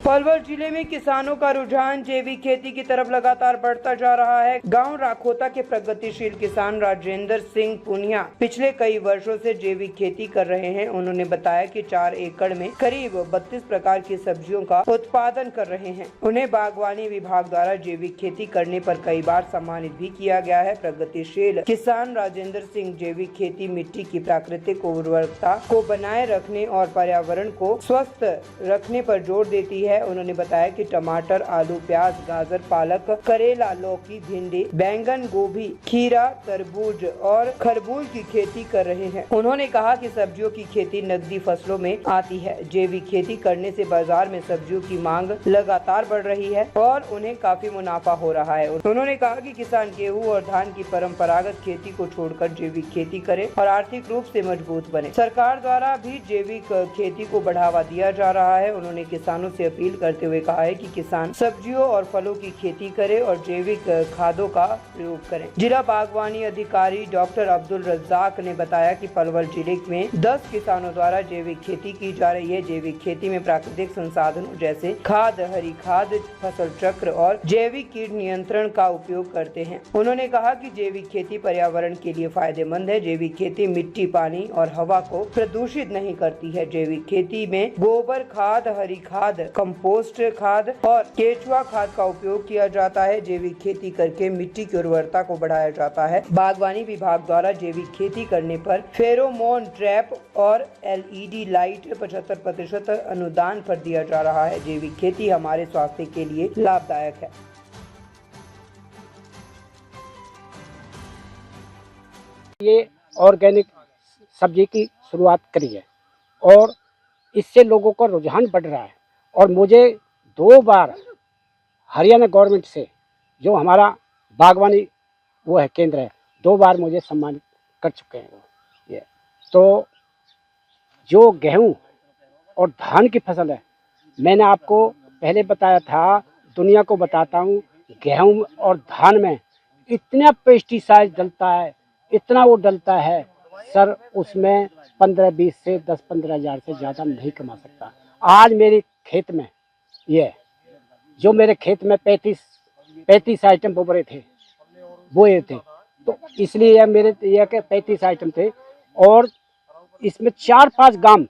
पलवल जिले में किसानों का रुझान जैविक खेती की तरफ लगातार बढ़ता जा रहा है। गांव राखोता के प्रगतिशील किसान राजेंद्र सिंह पुनिया पिछले कई वर्षों से जैविक खेती कर रहे हैं। उन्होंने बताया कि 4 एकड़ में करीब 32 प्रकार की सब्जियों का उत्पादन कर रहे हैं। उन्हें बागवानी विभाग द्वारा जैविक खेती करने पर कई बार सम्मानित भी किया गया है। प्रगतिशील किसान राजेंद्र सिंह जैविक खेती मिट्टी की प्राकृतिक उर्वरकता को बनाए रखने और पर्यावरण को स्वस्थ रखने पर जोर देती है। उन्होंने बताया कि टमाटर, आलू, प्याज, गाजर, पालक, करेला, लौकी, भिंडी, बैंगन, गोभी, खीरा, तरबूज और खरबूज की खेती कर रहे हैं। उन्होंने कहा कि सब्जियों की खेती नकदी फसलों में आती है। जैविक खेती करने से बाजार में सब्जियों की मांग लगातार बढ़ रही है और उन्हें काफी मुनाफा हो रहा है। उन्होंने कहा कि किसान गेहूं और धान की परंपरागत खेती को छोड़कर जैविक खेती करे और आर्थिक रूप से मजबूत बने। सरकार द्वारा भी जैविक खेती को बढ़ावा दिया जा रहा है। उन्होंने किसानों से अपील करते हुए कहा है कि किसान सब्जियों और फलों की खेती करें और जैविक खादों का प्रयोग करें। जिला बागवानी अधिकारी डॉक्टर अब्दुल रज्जाक ने बताया कि पलवल जिले में 10 किसानों द्वारा जैविक खेती की जा रही है। जैविक खेती में प्राकृतिक संसाधनों जैसे खाद, हरी खाद, फसल चक्र और जैविक कीट नियंत्रण का उपयोग करते हैं। उन्होंने कहा कि जैविक खेती पर्यावरण के लिए फायदेमंद है। जैविक खेती मिट्टी, पानी और हवा को प्रदूषित नहीं करती है। जैविक खेती में गोबर खाद, हरी खाद, कंपोस्ट खाद और केचुआ खाद का उपयोग किया जाता है। जैविक खेती करके मिट्टी की उर्वरता को बढ़ाया जाता है। बागवानी विभाग द्वारा जैविक खेती करने पर फेरोमोन ट्रैप और LED लाइट 75% अनुदान पर दिया जा रहा है। जैविक खेती हमारे स्वास्थ्य के लिए लाभदायक है। ये ऑर्गेनिक सब्जी की शुरुआत करी है और इससे लोगों का रुझान बढ़ रहा है। और मुझे 2 बार हरियाणा गवर्नमेंट से जो हमारा बागवानी वो है केंद्र है, 2 बार मुझे सम्मानित कर चुके हैं। ये तो जो गेहूं और धान की फसल है, मैंने आपको पहले बताया था, दुनिया को बताता हूँ, गेहूं और धान में इतना पेस्टिसाइड डलता है, इतना वो डलता है सर, उसमें 15-20 से 10-15 हज़ार से ज़्यादा नहीं कमा सकता। आज मेरे खेत में ये जो मेरे खेत में 35 आइटम बोबरे थे, बोए थे, तो इसलिए मेरे ये के 35 आइटम थे और इसमें 4-5 गांव,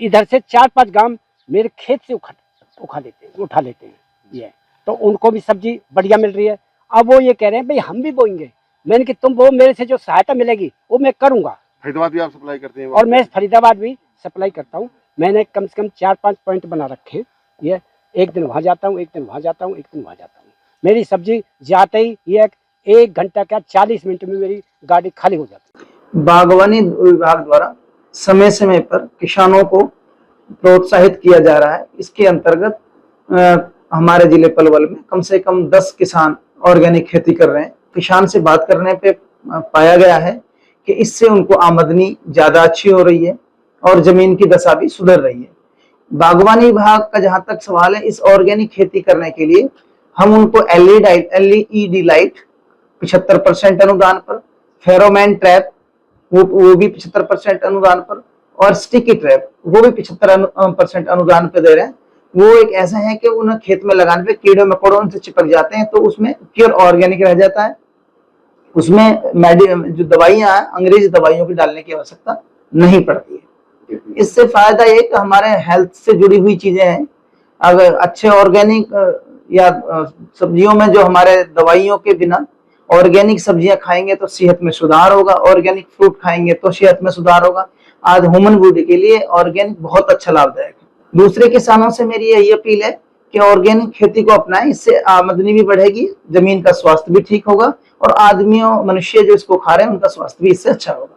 इधर से 4-5 गांव मेरे खेत से उठा लेते हैं ये, तो उनको भी सब्जी बढ़िया मिल रही है। अब वो ये कह रहे हैं भाई हम भी बोएंगे। मैंने कि तुम वो, मेरे से जो सहायता मिलेगी वो मैं करूँगा। फरीदाबाद भी आप सप्लाई करते हैं? और मैं फरीदाबाद भी सप्लाई करता हूँ। मैंने कम से कम 4-5 पॉइंट बना रखे हैं। ये एक दिन वहाँ जाता हूँ, एक दिन वहाँ जाता हूँ, एक दिन वहाँ जाता हूँ। मेरी सब्जी जाते ही ये 1 घंटा क्या 40 मिनट में मेरी गाड़ी खाली हो जाती है। बागवानी विभाग द्वारा समय समय पर किसानों को प्रोत्साहित किया जा रहा है। इसके अंतर्गत हमारे जिले पलवल में कम से कम 10 किसान ऑर्गेनिक खेती कर रहे हैं। किसान से बात करने पे पाया गया है कि इससे उनको आमदनी ज्यादा अच्छी हो रही है और जमीन की दशा भी सुधर रही है। बागवानी विभाग का जहां तक सवाल है, इस ऑर्गेनिक खेती करने के लिए हम उनको LED लाइट 75% अनुदान पर, फेरोमोन ट्रैप वो भी 75% अनुदान पर और स्टिकी ट्रैप वो भी 75% अनुदान पे दे रहे हैं। वो एक ऐसा है कि उन्हें खेत में लगाने पे कीड़े मकोड़ों से चिपक जाते हैं, तो उसमें प्योर ऑर्गेनिक रह जाता है। उसमें जो दवाइयां हैं, अंग्रेजी दवाइयों की डालने की आवश्यकता नहीं पड़ती है। इससे फायदा ये कि हमारे हेल्थ से जुड़ी हुई चीजें हैं। अगर अच्छे ऑर्गेनिक या सब्जियों में जो हमारे दवाइयों के बिना ऑर्गेनिक सब्जियां खाएंगे तो सेहत में सुधार होगा, ऑर्गेनिक फ्रूट खाएंगे तो सेहत में सुधार होगा। आज ह्यूमन बॉडी के लिए ऑर्गेनिक बहुत अच्छा लाभदायक है। दूसरे किसानों से मेरी यही अपील है कि ऑर्गेनिक खेती को अपनाएं। इससे आमदनी भी बढ़ेगी, जमीन का स्वास्थ्य भी ठीक होगा और मनुष्य जो इसको खा रहे हैं उनका स्वास्थ्य भी इससे अच्छा होगा।